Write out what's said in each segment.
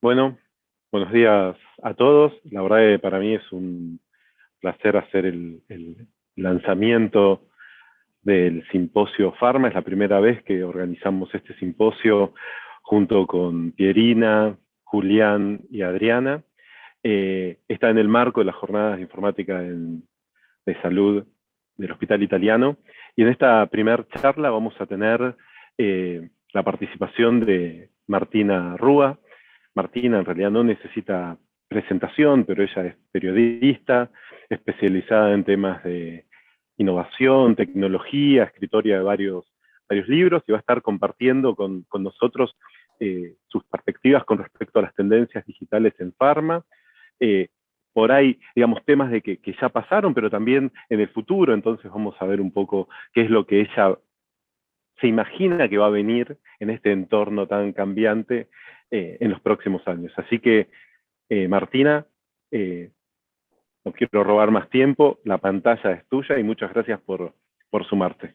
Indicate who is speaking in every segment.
Speaker 1: Bueno, buenos días a todos. La verdad que para mí es un placer hacer el lanzamiento del simposio Pharma. Es la primera vez que organizamos este simposio junto con Pierina, Julián y Adriana. Está en el marco de las jornadas de informática de salud del Hospital Italiano. Y en esta primera charla vamos a tener la participación de Martina Rúa. Martina en realidad no necesita presentación, pero ella es periodista, especializada en temas de innovación, tecnología, escritora de varios libros, y va a estar compartiendo con nosotros sus perspectivas con respecto a las tendencias digitales en Pharma. Eh, por ahí, digamos, temas que ya pasaron, pero también en el futuro. Entonces vamos a ver un poco qué es lo que ella se imagina que va a venir en este entorno tan cambiante en los próximos años. Así que, Martina, eh, no quiero robar más tiempo, la pantalla es tuya y muchas gracias por sumarte.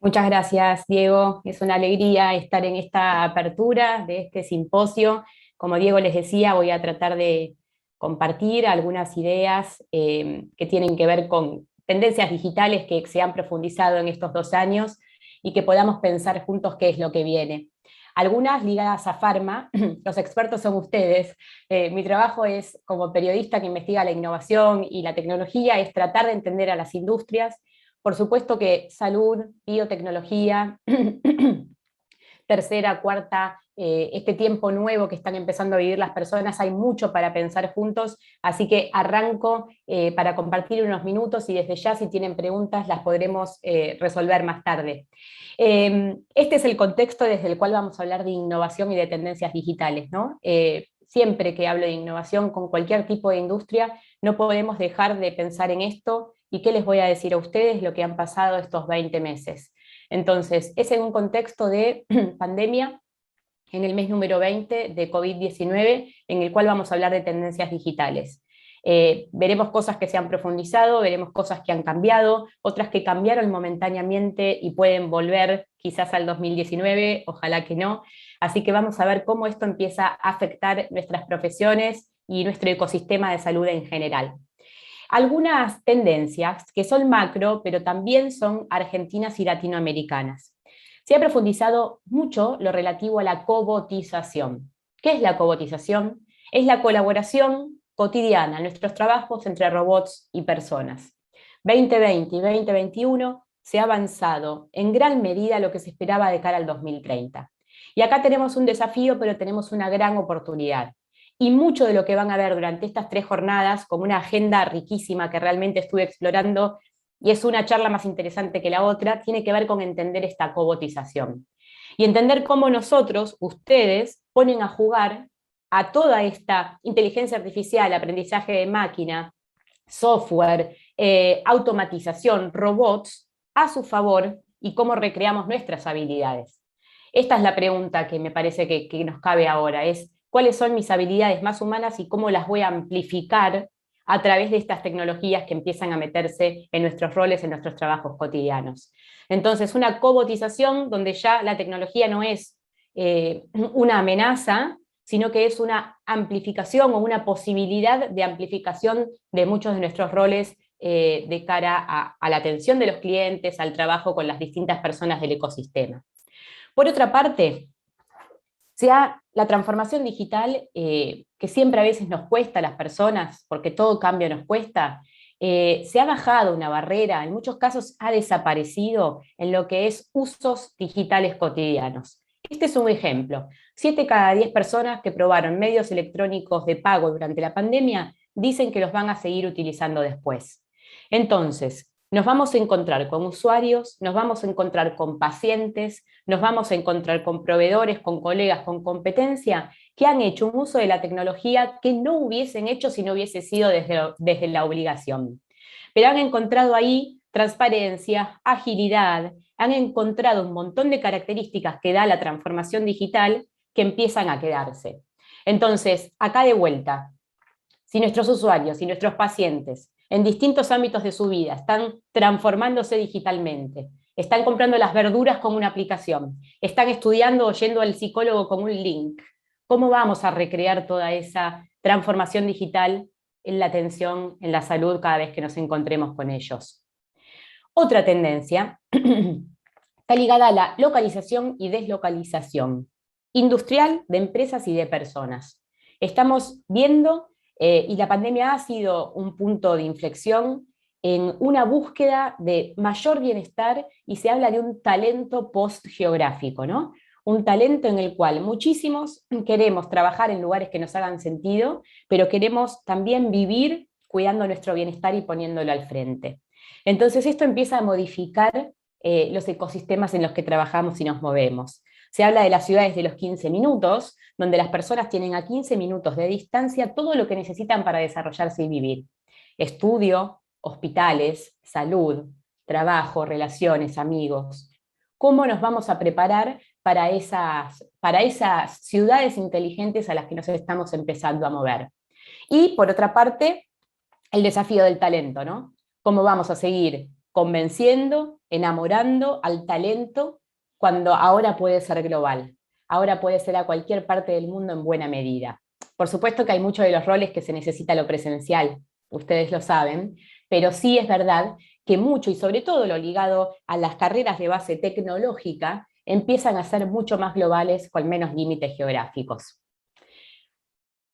Speaker 2: Muchas gracias, Diego. Es una alegría estar en esta apertura de este simposio. Como Diego les decía, voy a tratar de compartir algunas ideas que tienen que ver con tendencias digitales que se han profundizado en estos 2 años y que podamos pensar juntos qué es lo que viene. Algunas ligadas a Pharma, los expertos son ustedes. Mi trabajo es, como periodista que investiga la innovación y la tecnología, es tratar de entender a las industrias. Por supuesto que salud, biotecnología, tercera, cuarta, este tiempo nuevo que están empezando a vivir las personas, hay mucho para pensar juntos, así que arranco para compartir unos minutos y desde ya si tienen preguntas las podremos resolver más tarde. Este es el contexto desde el cual vamos a hablar de innovación y de tendencias digitales, ¿no? Siempre que hablo de innovación con cualquier tipo de industria, no podemos dejar de pensar en esto. ¿Y qué les voy a decir a ustedes lo que han pasado estos 20 meses? Entonces, es en un contexto de pandemia, en el mes número 20 de COVID-19, en el cual vamos a hablar de tendencias digitales. Veremos cosas que se han profundizado, veremos cosas que han cambiado, otras que cambiaron momentáneamente y pueden volver quizás al 2019, ojalá que no. Así que vamos a ver cómo esto empieza a afectar nuestras profesiones y nuestro ecosistema de salud en general. Algunas tendencias que son macro, pero también son argentinas y latinoamericanas. Se ha profundizado mucho lo relativo a la cobotización. ¿Qué es la cobotización? Es la colaboración cotidiana en nuestros trabajos entre robots y personas. 2020 y 2021 se ha avanzado en gran medida lo que se esperaba de cara al 2030. Y acá tenemos un desafío, pero tenemos una gran oportunidad. Y mucho de lo que van a ver durante estas 3 jornadas, como una agenda riquísima que realmente estuve explorando, y es una charla más interesante que la otra, tiene que ver con entender esta cobotización. Y entender cómo nosotros, ustedes, ponen a jugar a toda esta inteligencia artificial, aprendizaje de máquina, software, automatización, robots, a su favor y cómo recreamos nuestras habilidades. Esta es la pregunta que me parece que nos cabe ahora, es cuáles son mis habilidades más humanas y cómo las voy a amplificar a través de estas tecnologías que empiezan a meterse en nuestros roles, en nuestros trabajos cotidianos. Entonces, una cobotización donde ya la tecnología no es una amenaza, sino que es una amplificación o una posibilidad de amplificación de muchos de nuestros roles de cara a la atención de los clientes, al trabajo con las distintas personas del ecosistema. Por otra parte, la transformación digital, que siempre a veces nos cuesta a las personas, porque todo cambio nos cuesta, se ha bajado una barrera, en muchos casos ha desaparecido en lo que es usos digitales cotidianos. Este es un ejemplo. 7 cada 10 personas que probaron medios electrónicos de pago durante la pandemia dicen que los van a seguir utilizando después. Entonces, nos vamos a encontrar con usuarios, nos vamos a encontrar con pacientes, nos vamos a encontrar con proveedores, con colegas con competencia que han hecho un uso de la tecnología que no hubiesen hecho si no hubiese sido desde la obligación. Pero han encontrado ahí transparencia, agilidad, han encontrado un montón de características que da la transformación digital que empiezan a quedarse. Entonces, acá de vuelta, si nuestros usuarios y nuestros pacientes en distintos ámbitos de su vida están transformándose digitalmente, están comprando las verduras con una aplicación, están estudiando o yendo al psicólogo con un link, ¿Cómo vamos a recrear toda esa transformación digital en la atención, en la salud, cada vez que nos encontremos con ellos? Otra tendencia está ligada a la localización y deslocalización industrial de empresas y de personas. Estamos viendo, y la pandemia ha sido un punto de inflexión en una búsqueda de mayor bienestar, y se habla de un talento post-geográfico, ¿no? Un talento en el cual muchísimos queremos trabajar en lugares que nos hagan sentido, pero queremos también vivir cuidando nuestro bienestar y poniéndolo al frente. Entonces esto empieza a modificar los ecosistemas en los que trabajamos y nos movemos. Se habla de las ciudades de los 15 minutos, donde las personas tienen a 15 minutos de distancia todo lo que necesitan para desarrollarse y vivir. Estudio, hospitales, salud, trabajo, relaciones, amigos. ¿Cómo nos vamos a preparar para esas ciudades inteligentes a las que nos estamos empezando a mover? Y por otra parte, el desafío del talento, ¿no? ¿Cómo vamos a seguir convenciendo, enamorando al talento cuando ahora puede ser global? Ahora puede ser a cualquier parte del mundo en buena medida. Por supuesto que hay muchos de los roles que se necesita lo presencial, ustedes lo saben, pero sí es verdad que mucho, y sobre todo lo ligado a las carreras de base tecnológica, empiezan a ser mucho más globales con menos límites geográficos.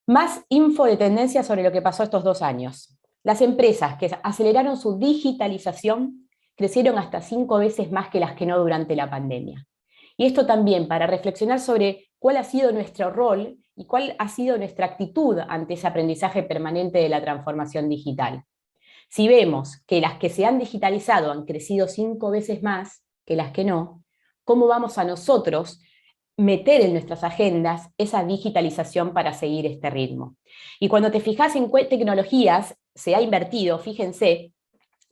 Speaker 2: Más info de tendencia sobre lo que pasó estos 2 años. Las empresas que aceleraron su digitalización crecieron hasta 5 veces más que las que no durante la pandemia. Y esto también para reflexionar sobre cuál ha sido nuestro rol y cuál ha sido nuestra actitud ante ese aprendizaje permanente de la transformación digital. Si vemos que las que se han digitalizado han crecido 5 veces más que las que no, ¿cómo vamos a nosotros meter en nuestras agendas esa digitalización para seguir este ritmo? Y cuando te fijas en qué tecnologías se ha invertido, fíjense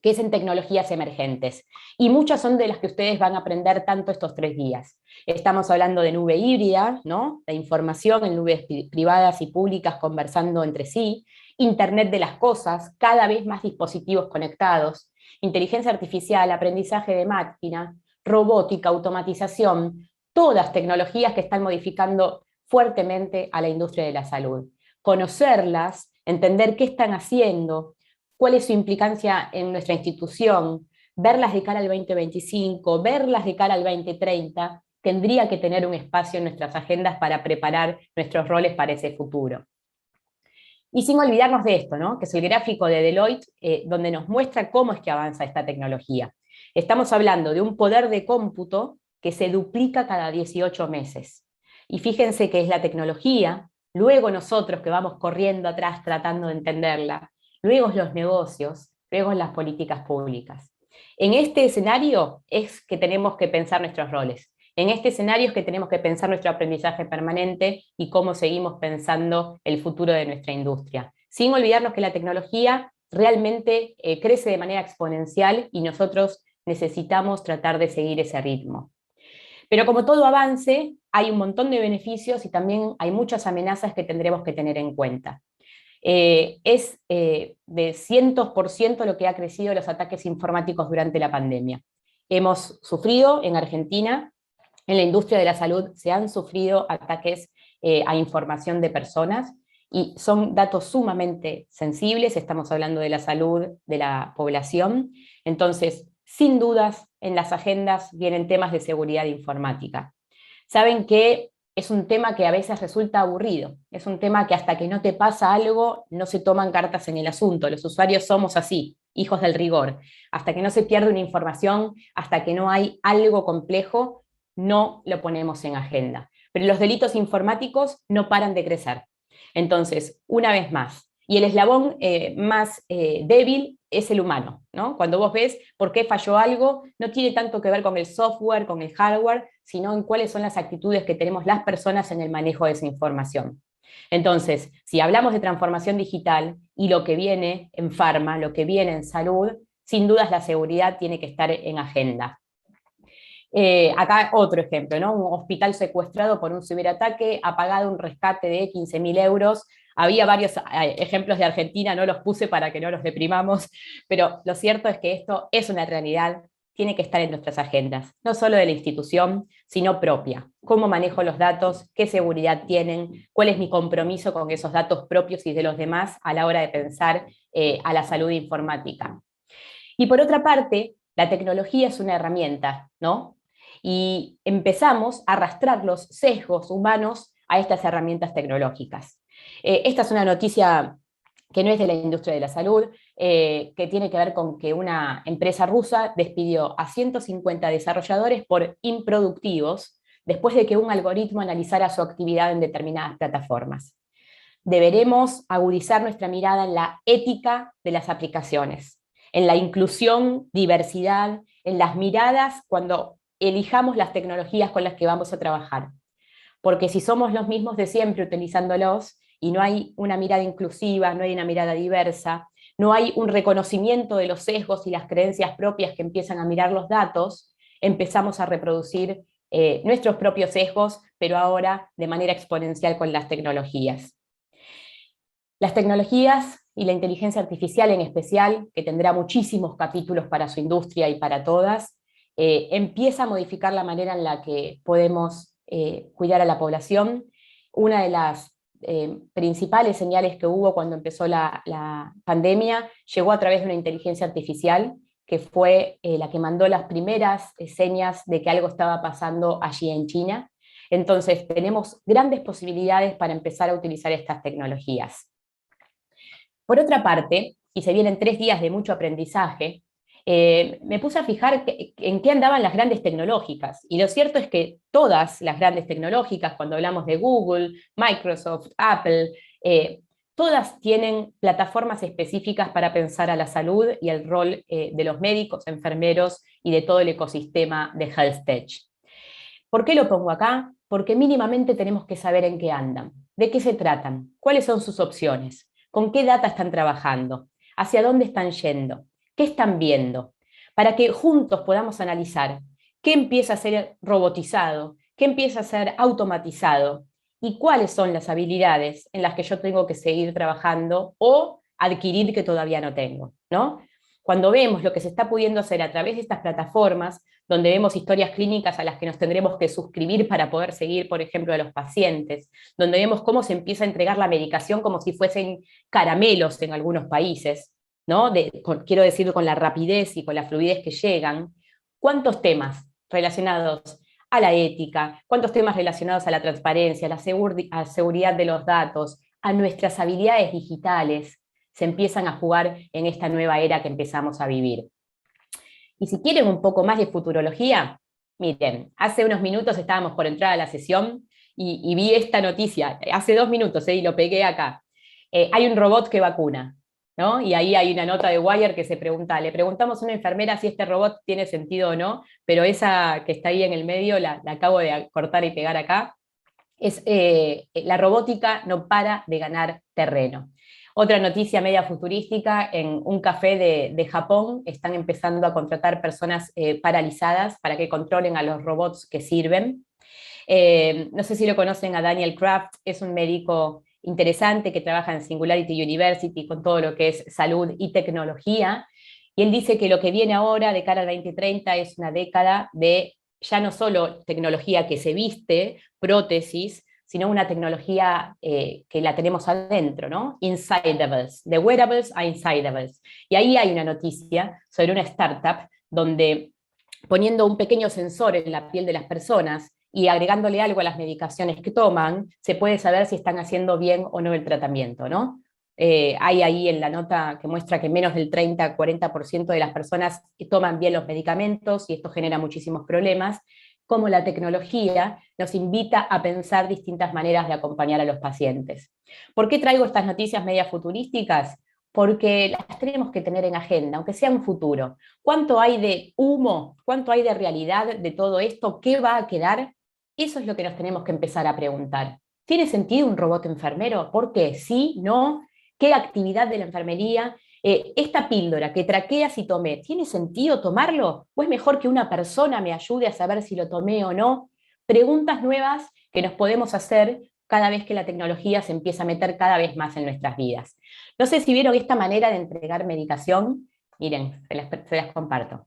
Speaker 2: que es en tecnologías emergentes. Y muchas son de las que ustedes van a aprender tanto estos 3 días. Estamos hablando de nube híbrida, ¿no? De información en nubes privadas y públicas conversando entre sí, Internet de las cosas, cada vez más dispositivos conectados, inteligencia artificial, aprendizaje de máquina, robótica, automatización, todas tecnologías que están modificando fuertemente a la industria de la salud. Conocerlas, entender qué están haciendo, cuál es su implicancia en nuestra institución, verlas de cara al 2025, verlas de cara al 2030, tendría que tener un espacio en nuestras agendas para preparar nuestros roles para ese futuro. Y sin olvidarnos de esto, ¿no? Que es el gráfico de Deloitte, donde nos muestra cómo es que avanza esta tecnología. Estamos hablando de un poder de cómputo que se duplica cada 18 meses. Y fíjense que es la tecnología, luego nosotros que vamos corriendo atrás tratando de entenderla, luego los negocios, luego las políticas públicas. En este escenario es que tenemos que pensar nuestros roles. En este escenario es que tenemos que pensar nuestro aprendizaje permanente y cómo seguimos pensando el futuro de nuestra industria. Sin olvidarnos que la tecnología realmente crece de manera exponencial y nosotros necesitamos tratar de seguir ese ritmo. Pero como todo avance, hay un montón de beneficios y también hay muchas amenazas que tendremos que tener en cuenta. Es de cientos por ciento lo que ha crecido los ataques informáticos durante la pandemia. Hemos sufrido en Argentina, en la industria de la salud, se han sufrido ataques a información de personas, y son datos sumamente sensibles, estamos hablando de la salud de la población. Entonces, sin dudas, en las agendas vienen temas de seguridad informática. Saben que es un tema que a veces resulta aburrido, es un tema que hasta que no te pasa algo, no se toman cartas en el asunto. Los usuarios somos así, hijos del rigor. Hasta que no se pierde una información, hasta que no hay algo complejo, no lo ponemos en agenda. Pero los delitos informáticos no paran de crecer. Entonces, una vez más, y el eslabón más débil es el humano, ¿no? Cuando vos ves por qué falló algo, no tiene tanto que ver con el software, con el hardware, sino en cuáles son las actitudes que tenemos las personas en el manejo de esa información. Entonces, si hablamos de transformación digital y lo que viene en farma, lo que viene en salud, sin dudas la seguridad tiene que estar en agenda. Acá otro ejemplo, ¿no? Un hospital secuestrado por un ciberataque, ha pagado un rescate de 15.000 euros. Había varios ejemplos de Argentina, no los puse para que no los deprimamos, pero lo cierto es que esto es una realidad. tiene que estar en nuestras agendas, no solo de la institución, sino propia. ¿Cómo manejo los datos? ¿Qué seguridad tienen? ¿Cuál es mi compromiso con esos datos propios y de los demás a la hora de pensar a la salud informática? Y por otra parte, la tecnología es una herramienta, ¿no? Y empezamos a arrastrar los sesgos humanos a estas herramientas tecnológicas. Esta es una noticia que no es de la industria de la salud, que tiene que ver con que una empresa rusa despidió a 150 desarrolladores por improductivos después de que un algoritmo analizara su actividad en determinadas plataformas. Deberemos agudizar nuestra mirada en la ética de las aplicaciones, en la inclusión, diversidad, en las miradas cuando elijamos las tecnologías con las que vamos a trabajar. Porque si somos los mismos de siempre utilizándolos y no hay una mirada inclusiva, no hay una mirada diversa, no hay un reconocimiento de los sesgos y las creencias propias que empiezan a mirar los datos, empezamos a reproducir nuestros propios sesgos, pero ahora de manera exponencial con las tecnologías. Las tecnologías y la inteligencia artificial en especial, que tendrá muchísimos capítulos para su industria y para todas, empieza a modificar la manera en la que podemos cuidar a la población. Una de las principales señales que hubo cuando empezó la pandemia llegó a través de una inteligencia artificial, que fue la que mandó las primeras señas de que algo estaba pasando allí en China. Entonces tenemos grandes posibilidades para empezar a utilizar estas tecnologías. Por otra parte, y se vienen 3 días de mucho aprendizaje, me puse a fijar en qué andaban las grandes tecnológicas. Y lo cierto es que todas las grandes tecnológicas, cuando hablamos de Google, Microsoft, Apple, todas tienen plataformas específicas para pensar a la salud y el rol de los médicos, enfermeros y de todo el ecosistema de Health Tech. ¿Por qué lo pongo acá? Porque mínimamente tenemos que saber en qué andan, de qué se tratan, cuáles son sus opciones, con qué data están trabajando, hacia dónde están yendo, qué están viendo, para que juntos podamos analizar qué empieza a ser robotizado, qué empieza a ser automatizado y cuáles son las habilidades en las que yo tengo que seguir trabajando o adquirir que todavía no tengo, ¿no? Cuando vemos lo que se está pudiendo hacer a través de estas plataformas, donde vemos historias clínicas a las que nos tendremos que suscribir para poder seguir, por ejemplo, a los pacientes, donde vemos cómo se empieza a entregar la medicación como si fuesen caramelos en algunos países, ¿no? Quiero decir, con la rapidez y con la fluidez que llegan, ¿cuántos temas relacionados a la ética, cuántos temas relacionados a la transparencia, a la seguridad de los datos, a nuestras habilidades digitales, se empiezan a jugar en esta nueva era que empezamos a vivir? Y si quieren un poco más de futurología, miren, hace unos minutos estábamos por entrar a la sesión y vi esta noticia, hace 2 minutos, y lo pegué acá. Hay un robot que vacuna, ¿no? Y ahí hay una nota de Wire que se pregunta, le preguntamos a una enfermera si este robot tiene sentido o no, pero esa que está ahí en el medio, la acabo de cortar y pegar acá, es la robótica no para de ganar terreno. Otra noticia media futurística, en un café de Japón están empezando a contratar personas paralizadas para que controlen a los robots que sirven. No sé si lo conocen a Daniel Kraft, es un médico interesante que trabaja en Singularity University con todo lo que es salud y tecnología, y él dice que lo que viene ahora de cara al 2030 es una década de ya no solo tecnología que se viste, prótesis, sino una tecnología que la tenemos adentro, ¿no? Insidables, de wearables a insidables. Y ahí hay una noticia sobre una startup donde poniendo un pequeño sensor en la piel de las personas y agregándole algo a las medicaciones que toman, se puede saber si están haciendo bien o no el tratamiento, ¿no? Hay ahí en la nota que muestra que menos del 30-40% de las personas toman bien los medicamentos y esto genera muchísimos problemas, como la tecnología nos invita a pensar distintas maneras de acompañar a los pacientes. ¿Por qué traigo estas noticias media futurísticas? Porque las tenemos que tener en agenda, aunque sea un futuro. ¿Cuánto hay de humo? ¿Cuánto hay de realidad de todo esto? ¿Qué va a quedar? Eso es lo que nos tenemos que empezar a preguntar. ¿Tiene sentido un robot enfermero? ¿Por qué? ¿Sí? ¿No? ¿Qué actividad de la enfermería? ¿Esta píldora que traquea si tomé, ¿tiene sentido tomarlo? ¿O es mejor que una persona me ayude a saber si lo tomé o no? Preguntas nuevas que nos podemos hacer cada vez que la tecnología se empieza a meter cada vez más en nuestras vidas. No sé si vieron esta manera de entregar medicación. Miren, se las comparto.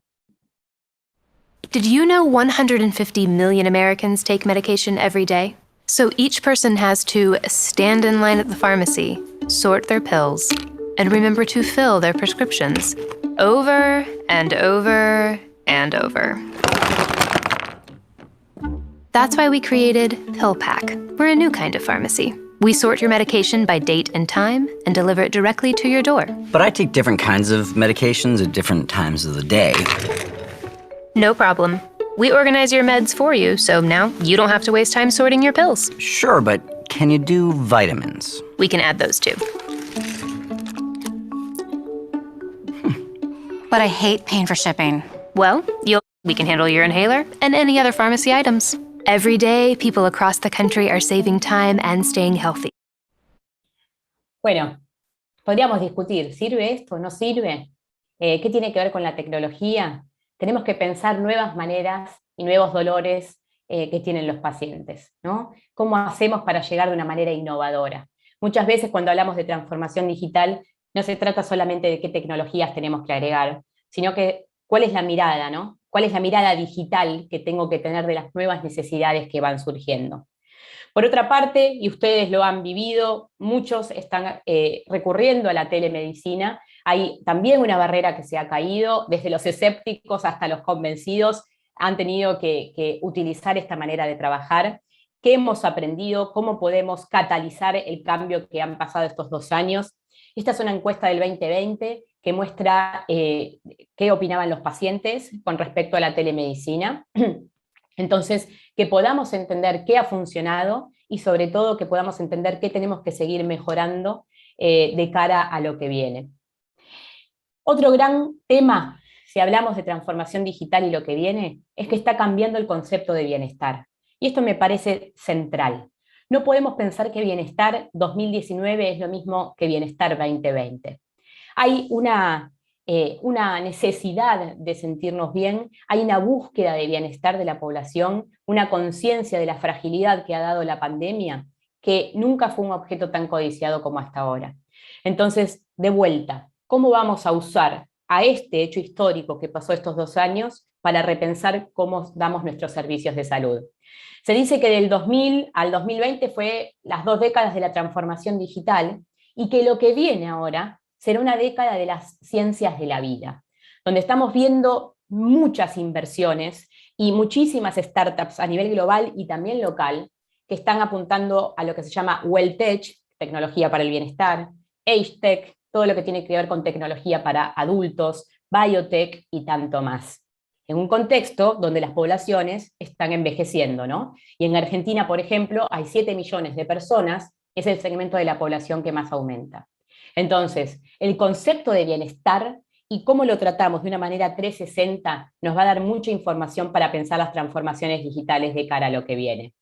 Speaker 3: Did you know 150 million Americans take medication every day? So each person has to stand in line at the pharmacy, sort their pills, and remember to fill their prescriptions over and over and over. That's why we created PillPack. We're a new kind of pharmacy. We sort your medication by date and time and deliver it directly to your door.
Speaker 4: But I take different kinds of medications at different times of the day.
Speaker 3: No problem. We organize your meds for you, so now you don't have to waste time sorting your pills.
Speaker 4: Sure, but can you do vitamins?
Speaker 3: We can add those too.
Speaker 5: But I hate paying for shipping.
Speaker 3: Well, we can handle your inhaler and any other pharmacy items. Every day, people across the country are saving time and staying healthy.
Speaker 2: Bueno, podríamos discutir, ¿sirve esto? ¿No sirve? ¿Qué tiene que ver con la tecnología? Tenemos que pensar nuevas maneras y nuevos dolores que tienen los pacientes, ¿no? ¿Cómo hacemos para llegar de una manera innovadora? Muchas veces cuando hablamos de transformación digital, no se trata solamente de qué tecnologías tenemos que agregar, sino que cuál es la mirada, ¿no? ¿Cuál es la mirada digital que tengo que tener de las nuevas necesidades que van surgiendo? Por otra parte, y ustedes lo han vivido, muchos están recurriendo a la telemedicina. Hay también una barrera que se ha caído, desde los escépticos hasta los convencidos han tenido que utilizar esta manera de trabajar. ¿Qué hemos aprendido? ¿Cómo podemos catalizar el cambio que han pasado estos 2 años? Esta es una encuesta del 2020 que muestra qué opinaban los pacientes con respecto a la telemedicina. Entonces, que podamos entender qué ha funcionado y sobre todo que podamos entender qué tenemos que seguir mejorando de cara a lo que viene. Otro gran tema, si hablamos de transformación digital y lo que viene, es que está cambiando el concepto de bienestar. Y esto me parece central. No podemos pensar que bienestar 2019 es lo mismo que bienestar 2020. Hay una necesidad de sentirnos bien, hay una búsqueda de bienestar de la población, una conciencia de la fragilidad que ha dado la pandemia, que nunca fue un objeto tan codiciado como hasta ahora. Entonces, de vuelta, ¿cómo vamos a usar a este hecho histórico que pasó estos 2 años para repensar cómo damos nuestros servicios de salud? Se dice que del 2000 al 2020 fue las 2 décadas de la transformación digital y que lo que viene ahora será una década de las ciencias de la vida, donde estamos viendo muchas inversiones y muchísimas startups a nivel global y también local que están apuntando a lo que se llama WellTech, tecnología para el bienestar, AgeTech, todo lo que tiene que ver con tecnología para adultos, biotech y tanto más. En un contexto donde las poblaciones están envejeciendo, ¿no? Y en Argentina, por ejemplo, hay 7 millones de personas, es el segmento de la población que más aumenta. Entonces, el concepto de bienestar y cómo lo tratamos de una manera 360 nos va a dar mucha información para pensar las transformaciones digitales de cara a lo que viene.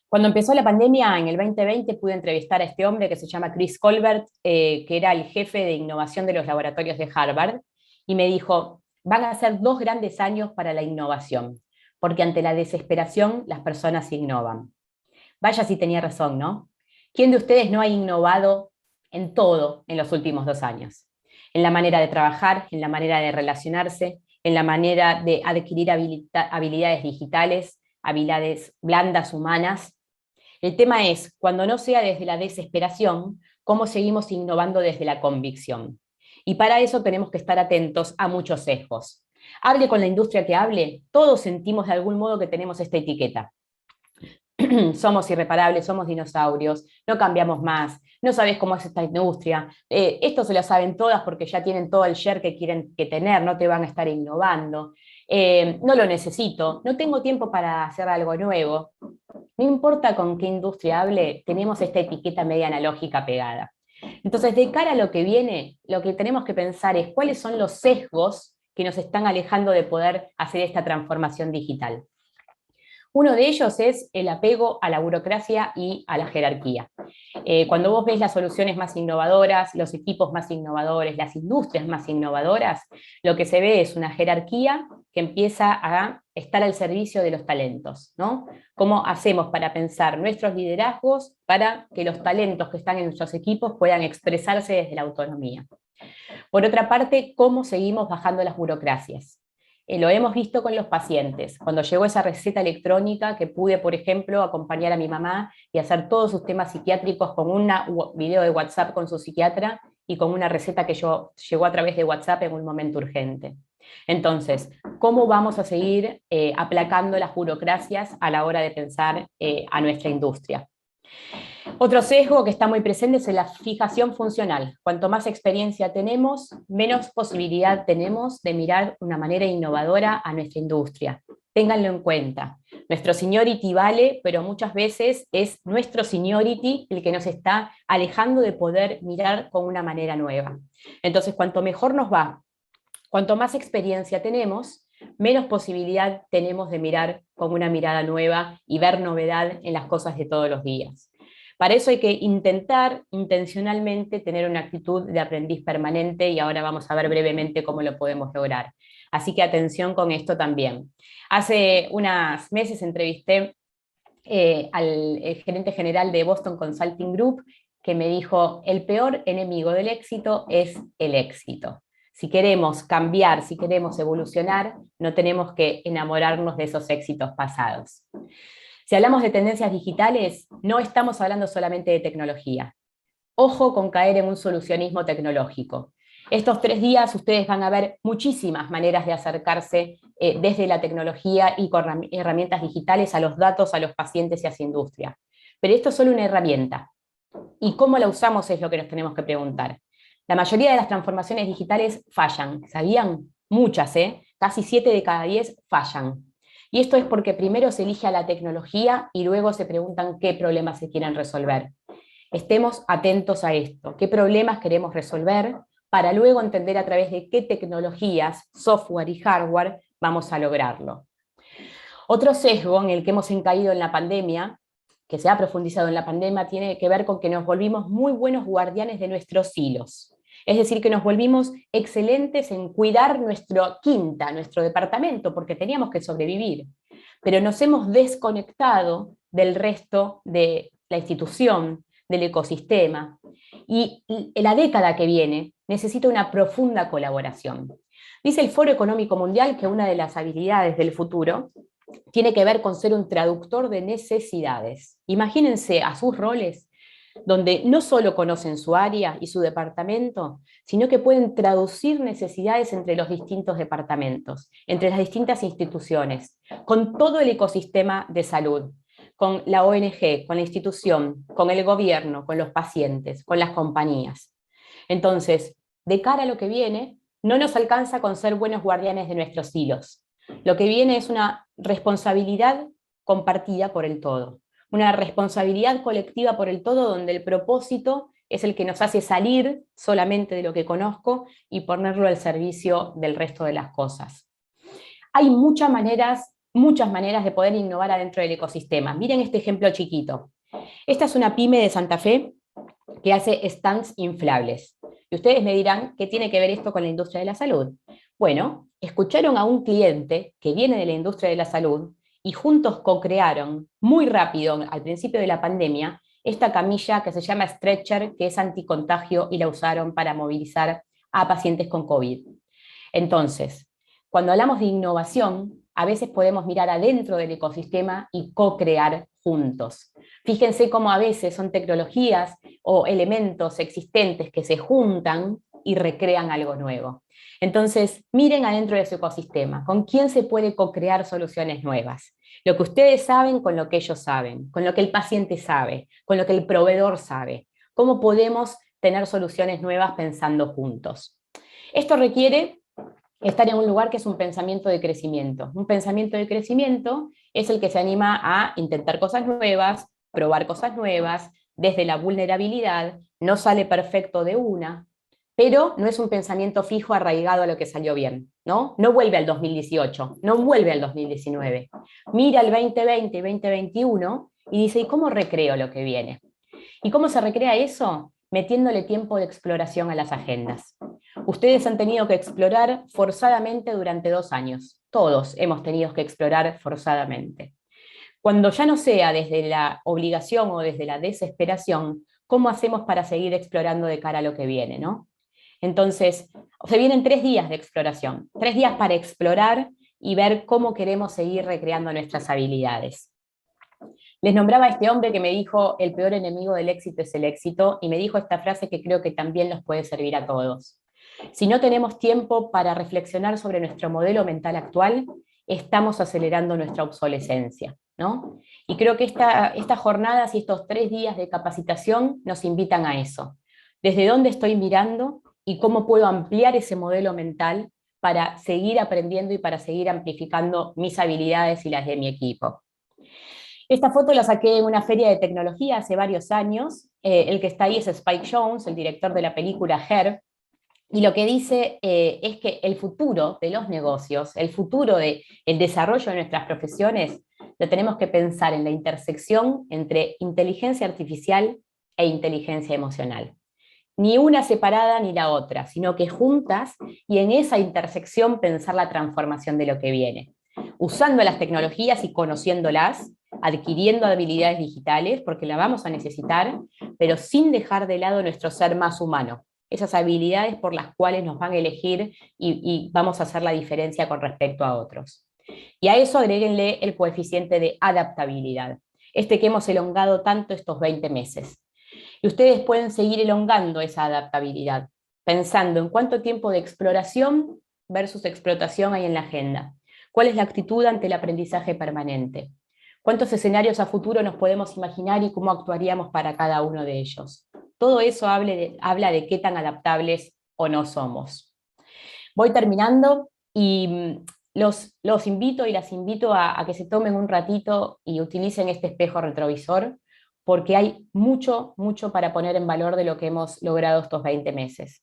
Speaker 2: Cuando empezó la pandemia en el 2020 pude entrevistar a este hombre que se llama Chris Colbert, que era el jefe de innovación de los laboratorios de Harvard, y me dijo, van a ser 2 grandes años para la innovación, porque ante la desesperación las personas innovan. Vaya si tenía razón, ¿no? ¿Quién de ustedes no ha innovado en todo en los últimos 2 años? En la manera de trabajar, en la manera de relacionarse, en la manera de adquirir habilidades digitales, habilidades blandas humanas. El tema es, cuando no sea desde la desesperación, cómo seguimos innovando desde la convicción. Y para eso tenemos que estar atentos a muchos sesgos. Hable con la industria que hable, todos sentimos de algún modo que tenemos esta etiqueta. Somos irreparables, somos dinosaurios, no cambiamos más, no sabes cómo es esta industria, esto se lo saben todas porque ya tienen todo el share que quieren tener, no te van a estar innovando, no lo necesito, no tengo tiempo para hacer algo nuevo. No importa con qué industria hable, tenemos esta etiqueta media analógica pegada. Entonces, de cara a lo que viene, lo que tenemos que pensar es cuáles son los sesgos que nos están alejando de poder hacer esta transformación digital. Uno de ellos es el apego a la burocracia y a la jerarquía. Cuando vos ves las soluciones más innovadoras, los equipos más innovadores, las industrias más innovadoras, lo que se ve es una jerarquía que empieza a estar al servicio de los talentos, ¿no? ¿Cómo hacemos para pensar nuestros liderazgos para que los talentos que están en nuestros equipos puedan expresarse desde la autonomía? Por otra parte, ¿cómo seguimos bajando las burocracias? Lo hemos visto con los pacientes. Cuando llegó esa receta electrónica que pude, por ejemplo, acompañar a mi mamá y hacer todos sus temas psiquiátricos con un video de WhatsApp con su psiquiatra y con una receta que llegó a través de WhatsApp en un momento urgente. Entonces, ¿cómo vamos a seguir aplacando las burocracias a la hora de pensar a nuestra industria? Otro sesgo que está muy presente es la fijación funcional. Cuanto más experiencia tenemos, menos posibilidad tenemos de mirar de una manera innovadora a nuestra industria. Ténganlo en cuenta. Nuestro seniority vale, pero muchas veces es nuestro seniority el que nos está alejando de poder mirar con una manera nueva. Entonces, cuanto mejor nos va, cuanto más experiencia tenemos, menos posibilidad tenemos de mirar con una mirada nueva y ver novedad en las cosas de todos los días. Para eso hay que intentar intencionalmente tener una actitud de aprendiz permanente y ahora vamos a ver brevemente cómo lo podemos lograr. Así que atención con esto también. Hace unos meses entrevisté al gerente general de Boston Consulting Group que me dijo, el peor enemigo del éxito es el éxito. Si queremos cambiar, si queremos evolucionar, no tenemos que enamorarnos de esos éxitos pasados. Si hablamos de tendencias digitales, no estamos hablando solamente de tecnología. Ojo con caer en un solucionismo tecnológico. Estos 3 días ustedes van a ver muchísimas maneras de acercarse desde la tecnología y con herramientas digitales a los datos, a los pacientes y a su industria. Pero esto es solo una herramienta. ¿Y cómo la usamos es lo que nos tenemos que preguntar? La mayoría de las transformaciones digitales fallan. ¿Sabían? Muchas, casi 7 de cada 10 fallan. Y esto es porque primero se elige a la tecnología y luego se preguntan qué problemas se quieren resolver. Estemos atentos a esto, qué problemas queremos resolver, para luego entender a través de qué tecnologías, software y hardware vamos a lograrlo. Otro sesgo en el que hemos caído en la pandemia, que se ha profundizado en la pandemia, tiene que ver con que nos volvimos muy buenos guardianes de nuestros silos. Es decir, que nos volvimos excelentes en cuidar nuestra quinta, nuestro departamento, porque teníamos que sobrevivir. Pero nos hemos desconectado del resto de la institución, del ecosistema. Y la década que viene necesita una profunda colaboración. Dice el Foro Económico Mundial que una de las habilidades del futuro tiene que ver con ser un traductor de necesidades. Imagínense a sus roles donde no solo conocen su área y su departamento, sino que pueden traducir necesidades entre los distintos departamentos, entre las distintas instituciones, con todo el ecosistema de salud, con la ONG, con la institución, con el gobierno, con los pacientes, con las compañías. Entonces, de cara a lo que viene, no nos alcanza con ser buenos guardianes de nuestros hilos. Lo que viene es una responsabilidad compartida por el todo. Una responsabilidad colectiva por el todo, donde el propósito es el que nos hace salir solamente de lo que conozco y ponerlo al servicio del resto de las cosas. Hay muchas maneras de poder innovar adentro del ecosistema. Miren este ejemplo chiquito. Esta es una pyme de Santa Fe que hace stands inflables. Y ustedes me dirán, ¿qué tiene que ver esto con la industria de la salud? Bueno, escucharon a un cliente que viene de la industria de la salud y juntos co-crearon muy rápido, al principio de la pandemia, esta camilla que se llama Stretcher, que es anticontagio, y la usaron para movilizar a pacientes con COVID. Entonces, cuando hablamos de innovación, a veces podemos mirar adentro del ecosistema y co-crear juntos. Fíjense cómo a veces son tecnologías o elementos existentes que se juntan y recrean algo nuevo. Entonces, miren adentro de su ecosistema, ¿con quién se puede co-crear soluciones nuevas? Lo que ustedes saben con lo que ellos saben, con lo que el paciente sabe, con lo que el proveedor sabe. ¿Cómo podemos tener soluciones nuevas pensando juntos? Esto requiere estar en un lugar que es un pensamiento de crecimiento. Un pensamiento de crecimiento es el que se anima a intentar cosas nuevas, probar cosas nuevas, desde la vulnerabilidad, no sale perfecto de una, pero no es un pensamiento fijo arraigado a lo que salió bien, ¿no? No vuelve al 2018, no vuelve al 2019. Mira el 2020 y 2021 y dice, ¿y cómo recreo lo que viene? ¿Y cómo se recrea eso? Metiéndole tiempo de exploración a las agendas. Ustedes han tenido que explorar forzadamente durante 2 años. Todos hemos tenido que explorar forzadamente. Cuando ya no sea desde la obligación o desde la desesperación, ¿cómo hacemos para seguir explorando de cara a lo que viene, ¿no? Entonces, se vienen 3 días de exploración, 3 días para explorar y ver cómo queremos seguir recreando nuestras habilidades. Les nombraba a este hombre que me dijo, el peor enemigo del éxito es el éxito, y me dijo esta frase que creo que también nos puede servir a todos. Si no tenemos tiempo para reflexionar sobre nuestro modelo mental actual, estamos acelerando nuestra obsolescencia, ¿no? Y creo que estas jornadas y estos 3 días de capacitación nos invitan a eso. ¿Desde dónde estoy mirando y cómo puedo ampliar ese modelo mental para seguir aprendiendo y para seguir amplificando mis habilidades y las de mi equipo? Esta foto la saqué en una feria de tecnología hace varios años. El que está ahí es Spike Jonze, el director de la película Her, y lo que dice es que el futuro de los negocios, el futuro del desarrollo de nuestras profesiones, lo tenemos que pensar en la intersección entre inteligencia artificial e inteligencia emocional. Ni una separada ni la otra, sino que juntas, y en esa intersección pensar la transformación de lo que viene. Usando las tecnologías y conociéndolas, adquiriendo habilidades digitales, porque la vamos a necesitar, pero sin dejar de lado nuestro ser más humano, esas habilidades por las cuales nos van a elegir y vamos a hacer la diferencia con respecto a otros. Y a eso agréguenle el coeficiente de adaptabilidad, este que hemos elongado tanto estos 20 meses. Y ustedes pueden seguir elongando esa adaptabilidad, pensando en cuánto tiempo de exploración versus explotación hay en la agenda. ¿Cuál es la actitud ante el aprendizaje permanente? ¿Cuántos escenarios a futuro nos podemos imaginar y cómo actuaríamos para cada uno de ellos? Todo eso habla de qué tan adaptables o no somos. Voy terminando y los invito y las invito a que se tomen un ratito y utilicen este espejo retrovisor, porque hay mucho para poner en valor de lo que hemos logrado estos 20 meses.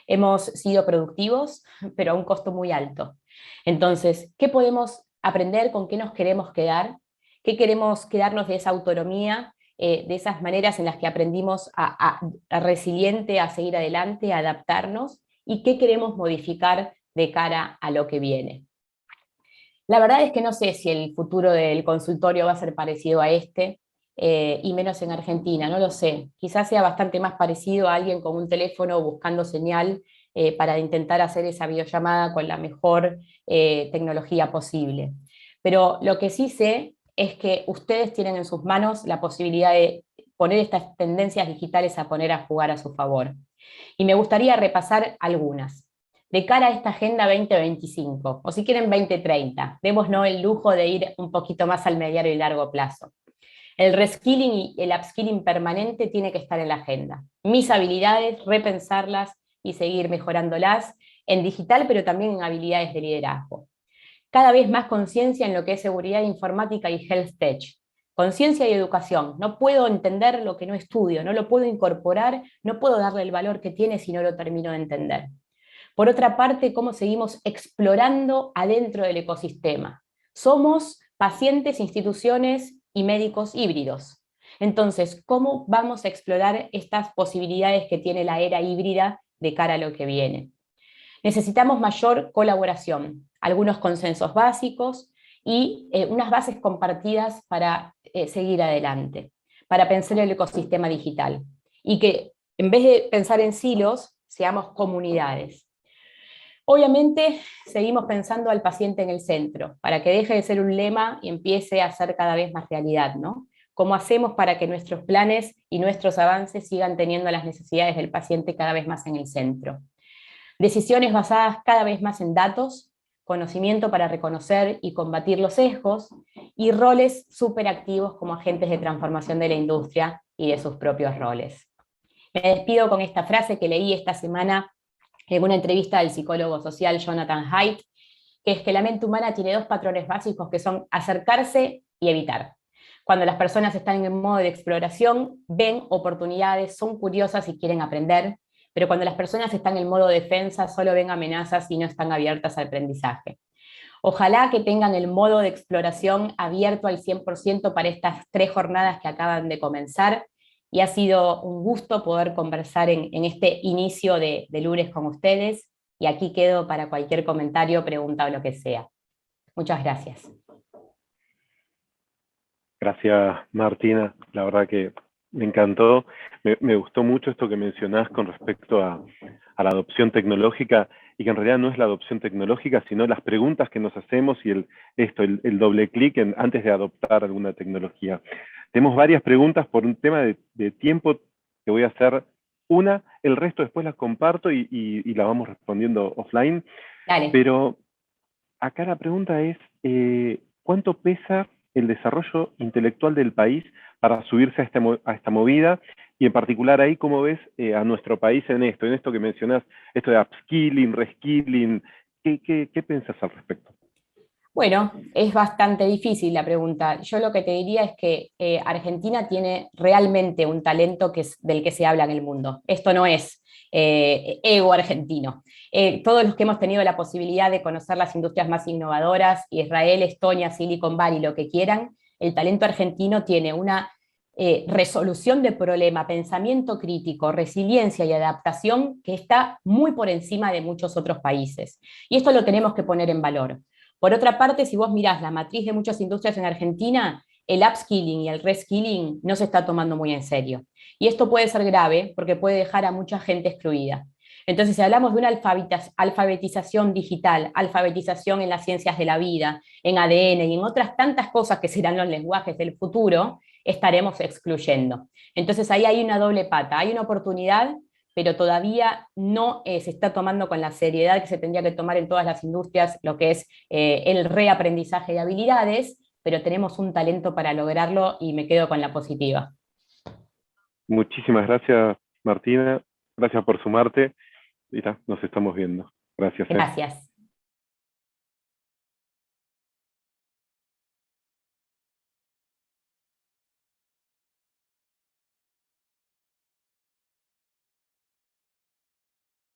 Speaker 2: Hemos sido productivos, pero a un costo muy alto. Entonces, ¿qué podemos aprender? ¿Con qué nos queremos quedar? ¿Qué queremos quedarnos de esa autonomía, de esas maneras en las que aprendimos a resiliente, a seguir adelante, a adaptarnos? ¿Y qué queremos modificar de cara a lo que viene? La verdad es que no sé si el futuro del consultorio va a ser parecido a este, y menos en Argentina, no lo sé. Quizás sea bastante más parecido a alguien con un teléfono buscando señal para intentar hacer esa videollamada con la mejor tecnología posible. Pero lo que sí sé es que ustedes tienen en sus manos la posibilidad de poner estas tendencias digitales a poner a jugar a su favor. Y me gustaría repasar algunas. De cara a esta Agenda 2025, o si quieren 2030, démonos el lujo de ir un poquito más al mediano y largo plazo. El reskilling y el upskilling permanente tiene que estar en la agenda. Mis habilidades, repensarlas y seguir mejorándolas en digital, pero también en habilidades de liderazgo. Cada vez más conciencia en lo que es seguridad informática y health tech. Conciencia y educación. No puedo entender lo que no estudio, no lo puedo incorporar, no puedo darle el valor que tiene si no lo termino de entender. Por otra parte, cómo seguimos explorando adentro del ecosistema. Somos pacientes, instituciones y médicos híbridos. Entonces, ¿cómo vamos a explorar estas posibilidades que tiene la era híbrida de cara a lo que viene? Necesitamos mayor colaboración, algunos consensos básicos y unas bases compartidas para seguir adelante, para pensar el ecosistema digital. Y que en vez de pensar en silos, seamos comunidades. Obviamente, seguimos pensando al paciente en el centro, para que deje de ser un lema y empiece a ser cada vez más realidad, ¿no? ¿Cómo hacemos para que nuestros planes y nuestros avances sigan teniendo las necesidades del paciente cada vez más en el centro? Decisiones basadas cada vez más en datos, conocimiento para reconocer y combatir los sesgos, y roles súper activos como agentes de transformación de la industria y de sus propios roles. Me despido con esta frase que leí esta semana en una entrevista del psicólogo social Jonathan Haidt, que es que la mente humana tiene 2 patrones básicos que son acercarse y evitar. Cuando las personas están en modo de exploración, ven oportunidades, son curiosas y quieren aprender, pero cuando las personas están en modo defensa, solo ven amenazas y no están abiertas al aprendizaje. Ojalá que tengan el modo de exploración abierto al 100% para estas 3 jornadas que acaban de comenzar, y ha sido un gusto poder conversar en este inicio de lunes con ustedes, y aquí quedo para cualquier comentario, pregunta o lo que sea. Muchas gracias.
Speaker 1: Gracias, Martina. La verdad que me encantó. Me gustó mucho esto que mencionás con respecto a la adopción tecnológica y que en realidad no es la adopción tecnológica, sino las preguntas que nos hacemos y el doble clic antes de adoptar alguna tecnología. Tenemos varias preguntas por un tema de tiempo, que voy a hacer una, el resto después las comparto y la vamos respondiendo offline.
Speaker 2: Dale.
Speaker 1: Pero acá la pregunta es, ¿cuánto pesa el desarrollo intelectual del país para subirse a esta movida? Y en particular ahí, ¿cómo ves a nuestro país en esto que mencionás, esto de upskilling, reskilling? ¿Qué pensás al respecto?
Speaker 2: Bueno, es bastante difícil la pregunta. Yo lo que te diría es que Argentina tiene realmente un talento del que se habla en el mundo. Esto no es ego argentino. Todos los que hemos tenido la posibilidad de conocer las industrias más innovadoras, Israel, Estonia, Silicon Valley, lo que quieran, el talento argentino tiene una resolución de problema, pensamiento crítico, resiliencia y adaptación que está muy por encima de muchos otros países. Y esto lo tenemos que poner en valor. Por otra parte, si vos mirás la matriz de muchas industrias en Argentina, el upskilling y el reskilling no se está tomando muy en serio. Y esto puede ser grave porque puede dejar a mucha gente excluida. Entonces, si hablamos de una alfabetización digital, alfabetización en las ciencias de la vida, en ADN y en otras tantas cosas que serán los lenguajes del futuro, estaremos excluyendo. Entonces, ahí hay una doble pata, hay una oportunidad, pero todavía no se está tomando con la seriedad que se tendría que tomar en todas las industrias, lo que es el reaprendizaje de habilidades, pero tenemos un talento para lograrlo y me quedo con la positiva.
Speaker 1: Muchísimas gracias, Martina. Gracias por sumarte. Y nos estamos viendo. Gracias.
Speaker 2: Gracias.